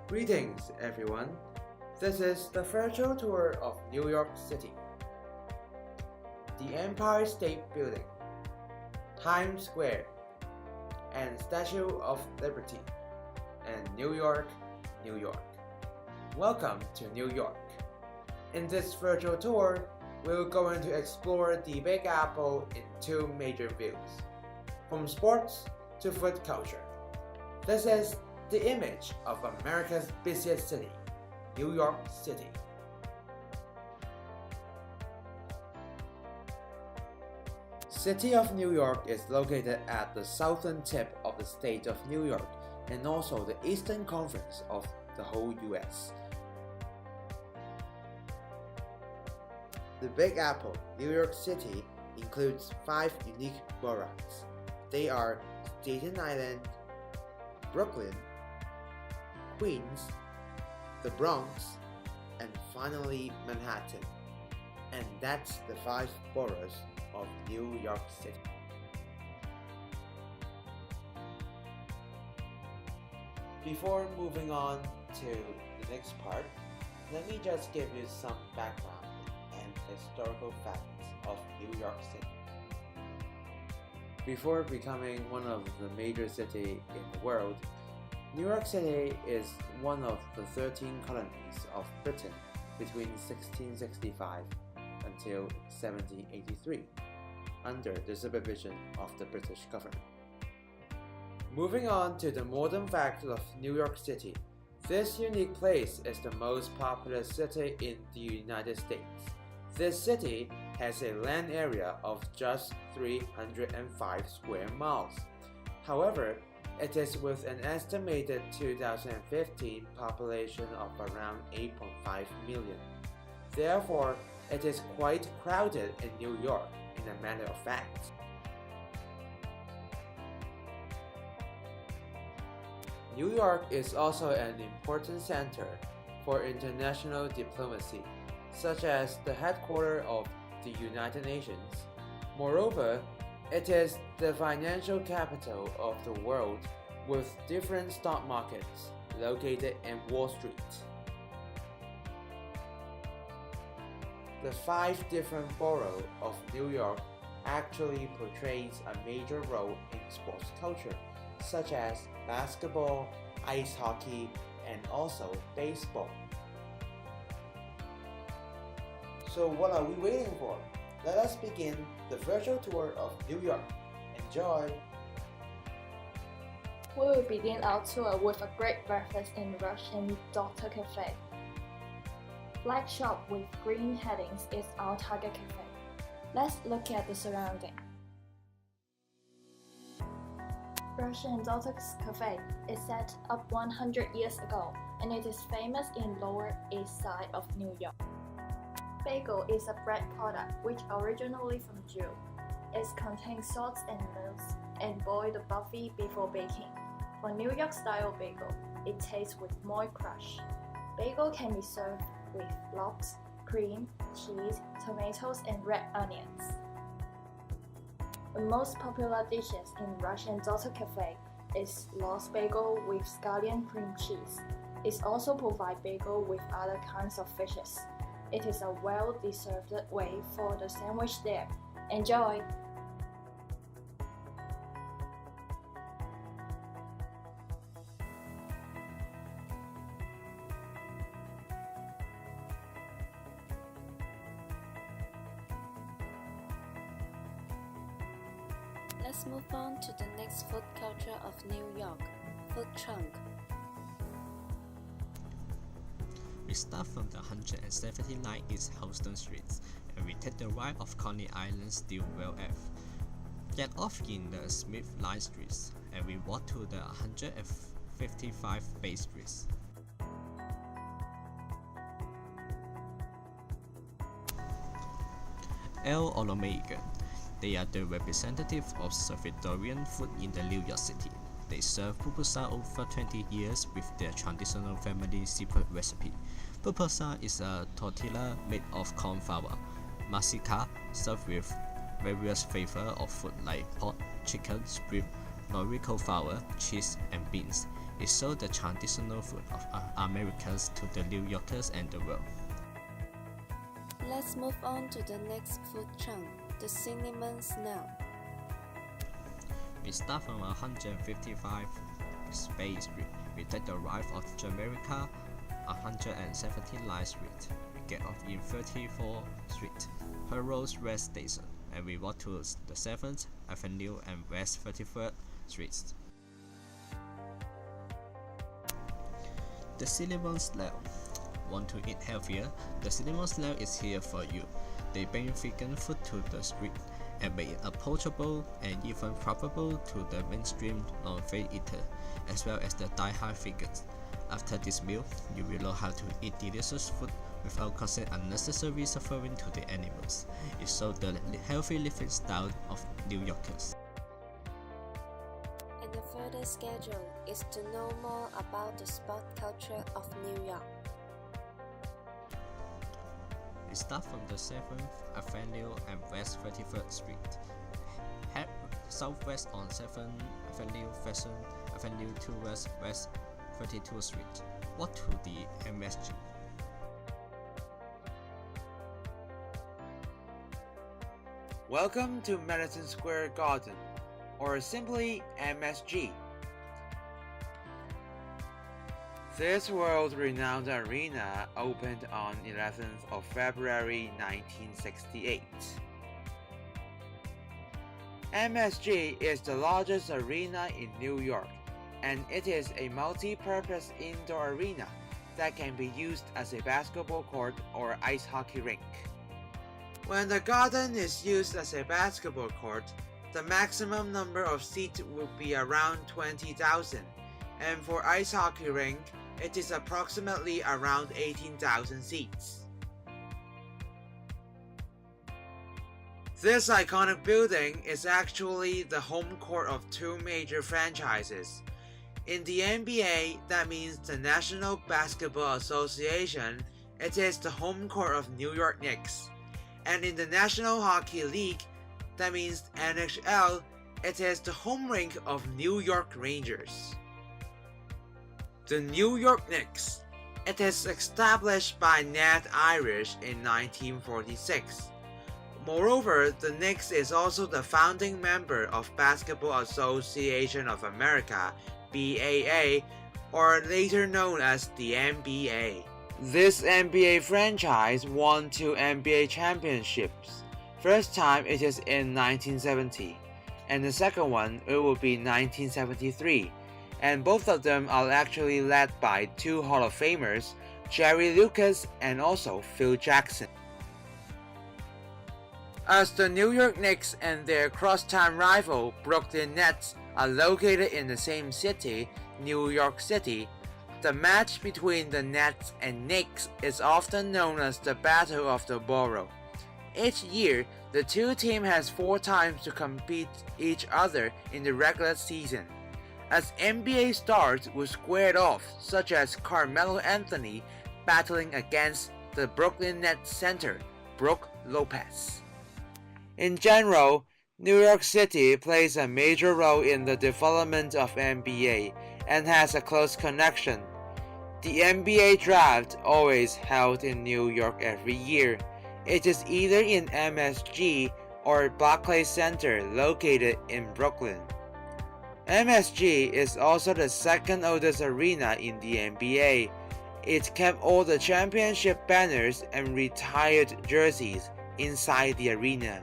Greetings, everyone. This is the virtual tour of New York City. The Empire State Building, Times Square, and Statue of Liberty, and New York, New York. Welcome to New York. In this virtual tour, we're going to explore the Big Apple in two major views, from sports to food culture. This is the image of America's busiest city, New York City. City of New York is located at the southern tip of the state of New York and also the eastern conference of the whole US. The Big Apple, New York City, includes 5 unique boroughs. They are Staten Island, Brooklyn, Queens, the Bronx, and finally Manhattan. And that's the 5 boroughs of New York City. Before moving on to the next part, let me just give you some background and historical facts of New York City. Before becoming one of the major cities in the world, New York City is one of the 13 colonies of Britain between 1665 until 1783, under the supervision of the British government. Moving on to the modern facts of New York City, this unique place is the most populous city in the United States. This city has a land area of just 305 square miles. However, it is with an estimated 2015 population of around 8.5 million. Therefore, it is quite crowded in New York, in a matter of fact. New York is also an important center for international diplomacy, such as the headquarters of the United Nations. Moreover, it is the financial capital of the world with different stock markets located in Wall Street. The 5 different boroughs of New York actually portrays a major role in sports culture, such as basketball, ice hockey, and also baseball. So what are we waiting for? Let us begin the virtual tour of New York. Enjoy! We will begin our tour with a great breakfast in Russian Doctor Cafe. Black shop with green headings is our target cafe. Let's look at the surrounding. Russian Doctor's Cafe is set up 100 years ago and it is famous in Lower East Side of New York. Bagel is a bread product which originally from Jew. It contains salts and milk and boiled buffy before baking. For New York style bagel, it tastes with moist crust. Bagel can be served with lox, cream, cheese, tomatoes, and red onions. The most popular dishes in Russian Doctor Cafe is lox bagel with scallion cream cheese. It also provides bagel with other kinds of fishes. It is a well-deserved way for the sandwich there. Enjoy! Let's move on to the next food culture of New York, food trunk. We start from the 179 East Houston Street, and we take the right of Coney Island Stillwell Ave. Get off in the Smith Line Streets, and we walk to the 155 Bay Street. El Olomega. They are the representative of Salvadorian food in the New York City. They serve pupusa over 20 years with their traditional family secret recipe. Pupusa is a tortilla made of corn flour. Masica served with various flavors of food like pork, chicken, shrimp, Noriko flour, cheese, and beans. It sold the traditional food of Americans to the New Yorkers and the world. Let's move on to the next food chunk, the cinnamon snail. We start from 155 Spade Street. We take the right of Jamaica, 170 Line Street. We get off in 34th Street, Penrose Red Station, and we walk to the 7th Avenue and West 33rd Street. The cinnamon snail. Want to eat healthier? The cinnamon snail is here for you. They bring vegan food to the street and make it approachable and even profitable to the mainstream non-veg eater, as well as the die-hard vegans. After this meal, you will know how to eat delicious food without causing unnecessary suffering to the animals. It shows the healthy living style of New Yorkers. And the further schedule is to know more about the sport culture of New York. We start from the 7th Avenue and West 33rd Street. Head southwest on 7th Avenue, Fashion Avenue towards West 32nd Street. Walk to the MSG. Welcome to Madison Square Garden, or simply MSG. This world-renowned arena opened on 11th of February 1968. MSG is the largest arena in New York, and it is a multi-purpose indoor arena that can be used as a basketball court or ice hockey rink. When the garden is used as a basketball court, the maximum number of seats will be around 20,000, and for ice hockey rink, it is approximately around 18,000 seats. This iconic building is actually the home court of two major franchises. In the NBA, that means the National Basketball Association, it is the home court of New York Knicks. And in the National Hockey League, that means NHL, it is the home rink of New York Rangers. The New York Knicks. It is established by Ned Irish in 1946. Moreover, the Knicks is also the founding member of Basketball Association of America, BAA, or later known as the NBA. This NBA franchise won 2 NBA championships. First time it is in 1970, and the second one it will be 1973. And both of them are actually led by 2 Hall of Famers, Jerry Lucas and also Phil Jackson. As the New York Knicks and their crosstown rival Brooklyn Nets are located in the same city, New York City, the match between the Nets and Knicks is often known as the Battle of the Borough. Each year, the two teams has 4 times to compete each other in the regular season. As NBA stars were squared off, such as Carmelo Anthony battling against the Brooklyn Nets center, Brook Lopez. In general, New York City plays a major role in the development of NBA and has a close connection. The NBA draft always held in New York every year. It is either in MSG or Barclays Center located in Brooklyn. MSG is also the second oldest arena in the NBA. It kept all the championship banners and retired jerseys inside the arena.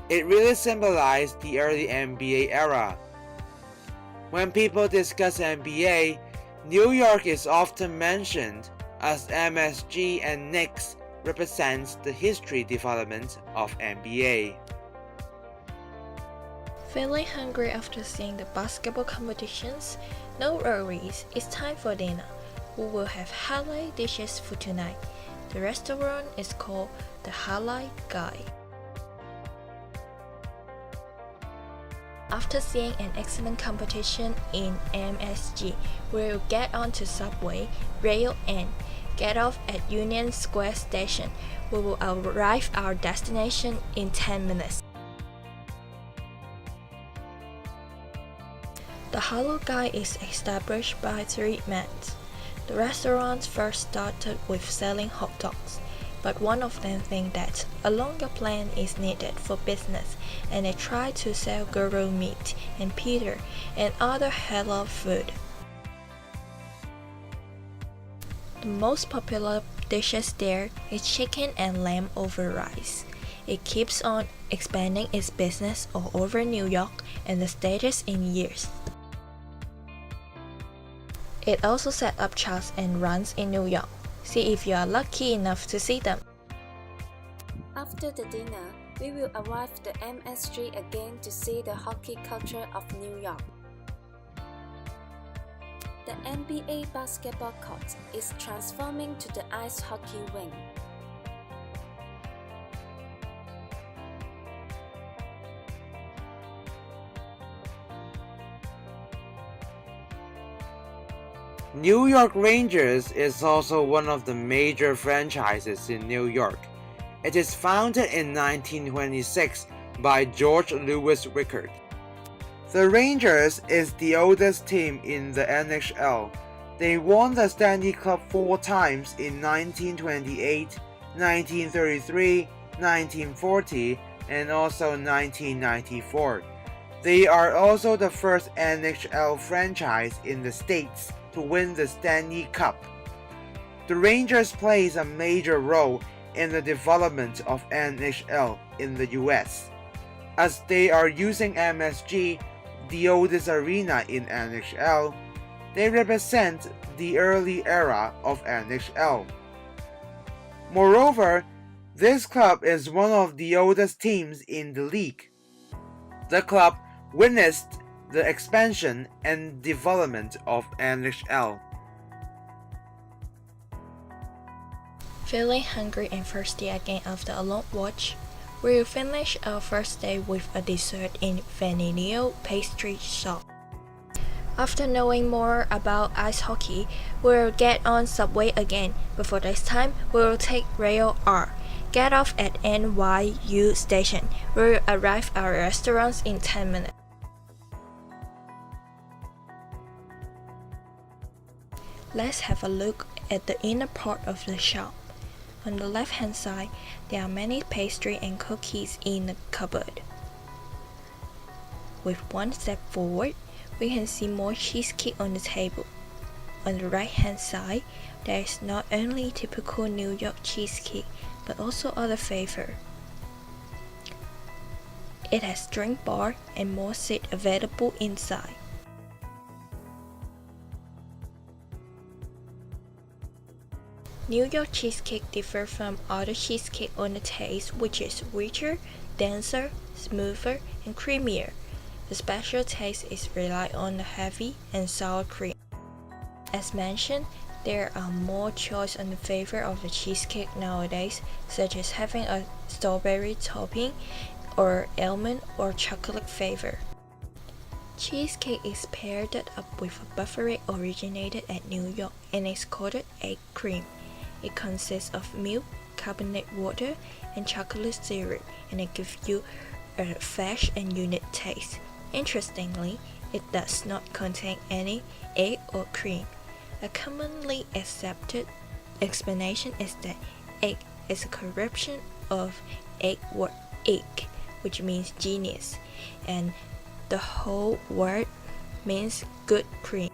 It really symbolized the early NBA era. When people discuss NBA, New York is often mentioned as MSG and Knicks represents the history development of NBA. Feeling hungry after seeing the basketball competitions? No worries, it's time for dinner. We will have highlight dishes for tonight. The restaurant is called the Highlight Guy. After seeing an excellent competition in MSG, we will get on to Subway, Rail and get off at Union Square Station. We will arrive our destination in 10 minutes. The Hollow Guy is established by three men. The restaurant first started with selling hot dogs, but one of them think that a longer plan is needed for business, and they try to sell guru meat and Peter and other halal food. The most popular dishes there is chicken and lamb over rice. It keeps on expanding its business all over New York and the states in years. It also set up charts and runs in New York. See if you are lucky enough to see them. After the dinner, we will arrive at the MSG again to see the hockey culture of New York. The NBA basketball court is transforming to the ice hockey rink. New York Rangers is also one of the major franchises in New York. It is founded in 1926 by George Louis Rickard. The Rangers is the oldest team in the NHL. They won the Stanley Cup 4 times in 1928, 1933, 1940, and also 1994. They are also the first NHL franchise in the States to win the Stanley Cup. The Rangers plays a major role in the development of NHL in the US, as they are using MSG, the oldest arena in NHL. They represent the early era of NHL. Moreover, this club is one of the oldest teams in the league. The club witnessed the expansion and development of NHL. Feeling hungry and thirsty again after a long watch, we will finish our first day with a dessert in Vanilla Pastry Shop. After knowing more about ice hockey, we'll get on subway again, but for this time we'll take Rail R. Get off at NYU station. We'll arrive at our restaurants in 10 minutes. Let's have a look at the inner part of the shop. On the left hand side, there are many pastry and cookies in the cupboard. With one step forward, we can see more cheesecake on the table. On the right hand side, there is not only typical New York cheesecake, but also other flavor. It has drink bar and more seats available inside. New York cheesecake differs from other cheesecake on the taste, which is richer, denser, smoother, and creamier. The special taste is rely on the heavy and sour cream. As mentioned, there are more choice on the flavor of the cheesecake nowadays, such as having a strawberry topping or almond or chocolate flavor. Cheesecake is paired up with a buffet originated at New York and is called egg cream. It consists of milk, carbonated water, and chocolate syrup, and it gives you a fresh and unique taste. Interestingly, it does not contain any egg or cream. A commonly accepted explanation is that egg is a corruption of egg word egg, which means genius, and the whole word means good cream.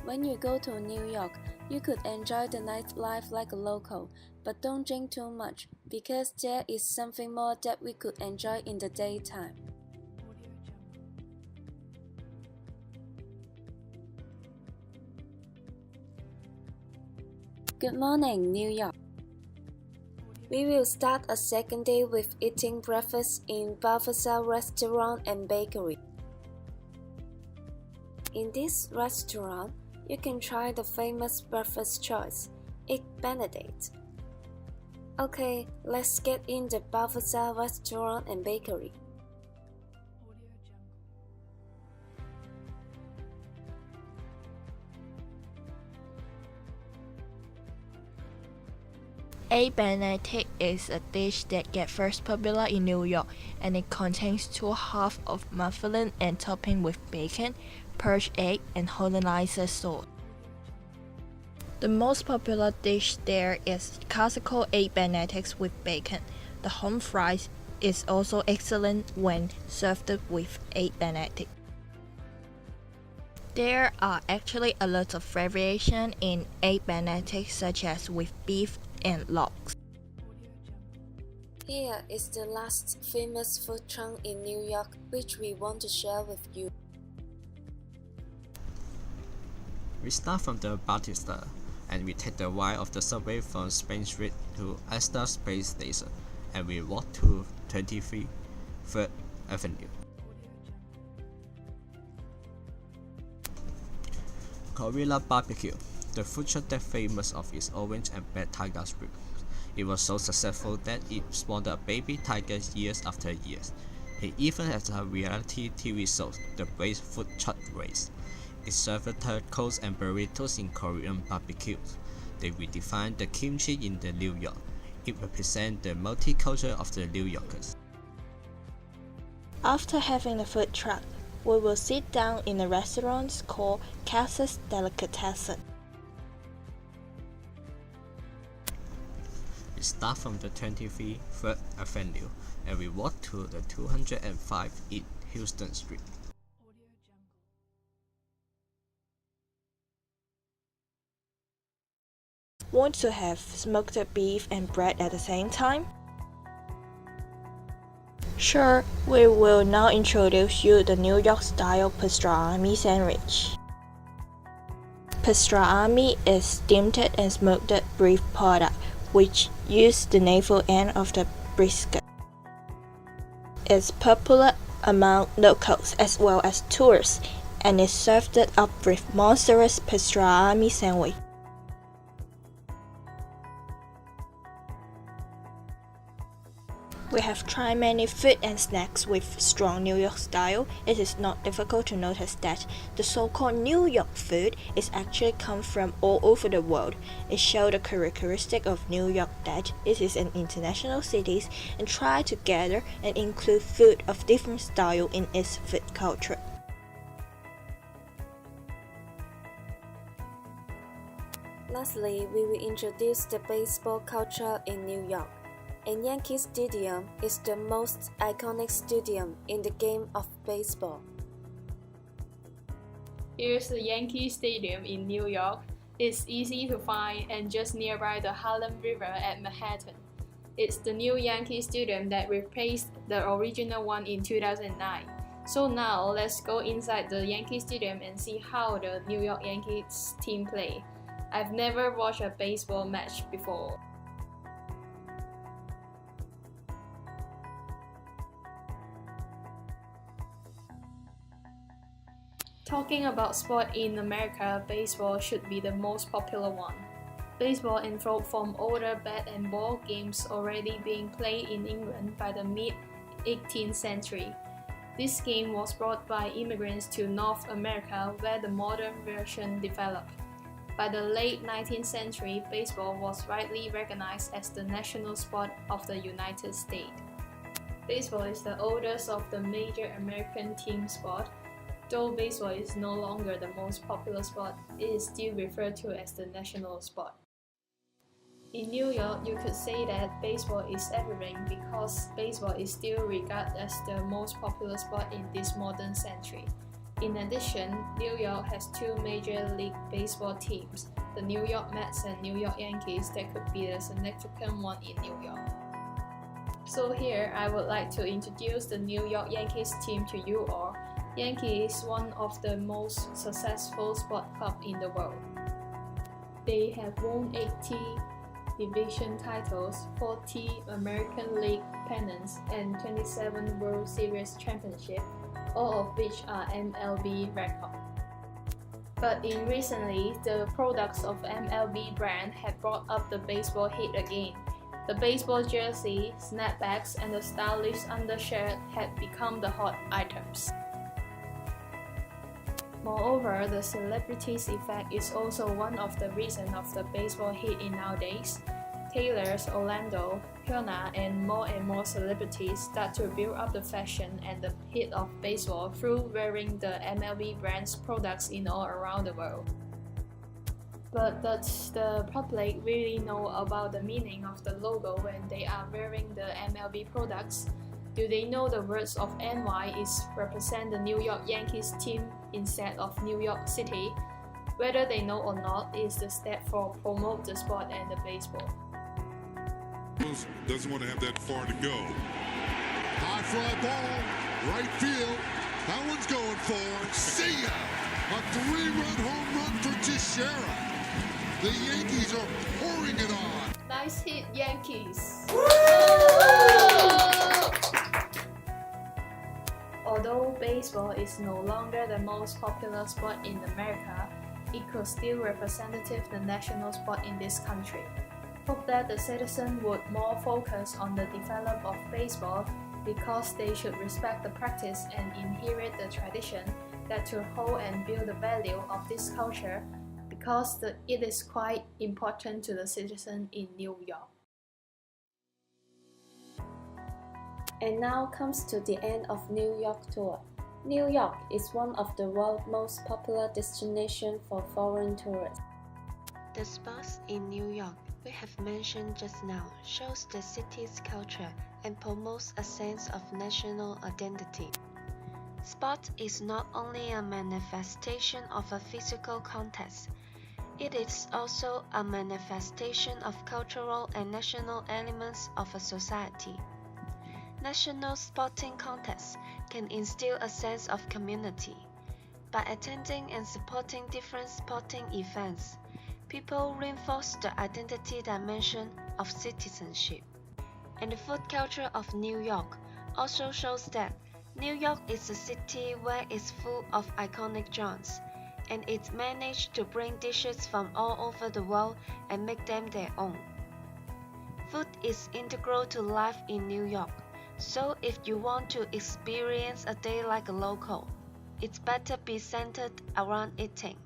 When you go to New York, you could enjoy the nightlife like a local, but don't drink too much, because there is something more that we could enjoy in the daytime. Good morning, New York. We will start a second day with eating breakfast in Balthazar Restaurant and Bakery. In this restaurant, you can try the famous breakfast choice, Egg Benedict. Okay, let's get in the Balthazar Restaurant and Bakery. Egg Benedict is a dish that got first popular in New York, and it contains two halves of muffin and topping with bacon, poached egg, and Hollandaise sauce. The most popular dish there is classical Egg Benedict with bacon. The home fries is also excellent when served with Egg Benedict. There are actually a lot of variation in Egg Benedict, such as with beef and lox. Here is the last famous food truck in New York which we want to share with you. We start from the Batista, and we take the Y of the subway from Spain Street to Astor Space Station, and we walk to 23 3rd Avenue. Gorilla Barbecue, the food truck that's famous of its orange and black tiger strip. It was so successful that it spawned a baby tiger years after years. It even has a reality TV show, The Braised Food Truck Race. It served tacos and burritos in Korean barbecues. They redefined the kimchi in the New York. It represents the multicultural of the New Yorkers. After having the food truck, we will sit down in a restaurant called Casas Delicatessen. We start from the 23 3rd Avenue, and we walk to the 205 East Houston Street. Want to have smoked beef and bread at the same time? Sure, we will now introduce you the New York style pastrami sandwich. Pastrami is steamed and smoked beef product which use the navel end of the brisket. It's popular among locals as well as tourists, and is served up with monstrous pastrami sandwich. We have tried many food and snacks with strong New York style. It is not difficult to notice that the so-called New York food is actually come from all over the world. It shows the characteristic of New York that it is an international city and try to gather and include food of different style in its food culture. Lastly, we will introduce the baseball culture in New York. And Yankee Stadium is the most iconic stadium in the game of baseball. Here's the Yankee Stadium in New York. It's easy to find and just nearby the Harlem River at Manhattan. It's the new Yankee Stadium that replaced the original one in 2009. So now let's go inside the Yankee Stadium and see how the New York Yankees team play. I've never watched a baseball match before. Talking about sport in America, baseball should be the most popular one. Baseball evolved from older bat and ball games already being played in England by the mid-18th century. This game was brought by immigrants to North America where the modern version developed. By the late 19th century, baseball was widely recognized as the national sport of the United States. Baseball is the oldest of the major American team sports. Though baseball is no longer the most popular sport, it is still referred to as the national sport. In New York, you could say that baseball is everything because baseball is still regarded as the most popular sport in this modern century. In addition, New York has two major league baseball teams, the New York Mets and New York Yankees, that could be the significant one in New York. So here, I would like to introduce the New York Yankees team to you all. Yankees is one of the most successful sport clubs in the world. They have won 80 division titles, 40 American League pennants, and 27 World Series championships, all of which are MLB records. But in recently, the products of MLB brand have brought up the baseball heat again. The baseball jersey, snapbacks, and the stylish undershirt have become the hot items. Moreover, the celebrities effect is also one of the reasons of the baseball hit in nowadays. tailors Orlando, Fiona, and more celebrities start to build up the fashion and the heat of baseball through wearing the MLB brand's products in all around the world. But does the public really know about the meaning of the logo when they are wearing the MLB products? Do they know the words of NY is represent the New York Yankees team instead of New York City? Whether they know or not is the step for promote the sport and the baseball. Doesn't want to have that far to go. High fly ball, right field. That one's going for. See ya! A 3-run home run for Teixeira. The Yankees are pouring it on. Nice hit, Yankees! Although baseball is no longer the most popular sport in America, it could still represent the national sport in this country. Hope that the citizens would more focus on the development of baseball because they should respect the practice and inherit the tradition that to hold and build the value of this culture because it is quite important to the citizen in New York. And now comes to the end of New York tour. New York is one of the world's most popular destinations for foreign tourists. The spots in New York we have mentioned just now shows the city's culture and promotes a sense of national identity. Sport is not only a manifestation of a physical contest, it is also a manifestation of cultural and national elements of a society. National sporting contests can instill a sense of community. By attending and supporting different sporting events, people reinforce the identity dimension of citizenship. And the food culture of New York also shows that New York is a city where it's full of iconic joints, and it managed to bring dishes from all over the world and make them their own. Food is integral to life in New York. So if you want to experience a day like a local, it's better be centered around eating.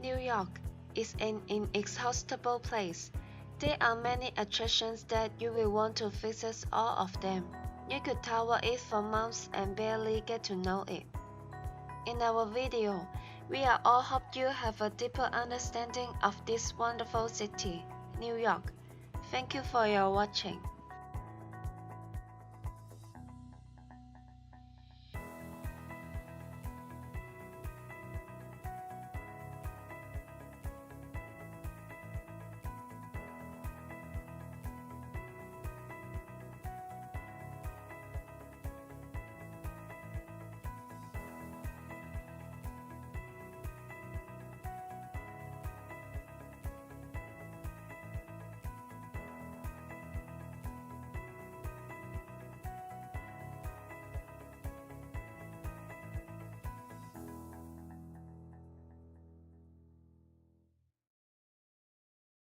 New York is an inexhaustible place. There are many attractions that you will want to visit all of them. You could tour it for months and barely get to know it. In our video, we all hope you have a deeper understanding of this wonderful city, New York. Thank you for your watching.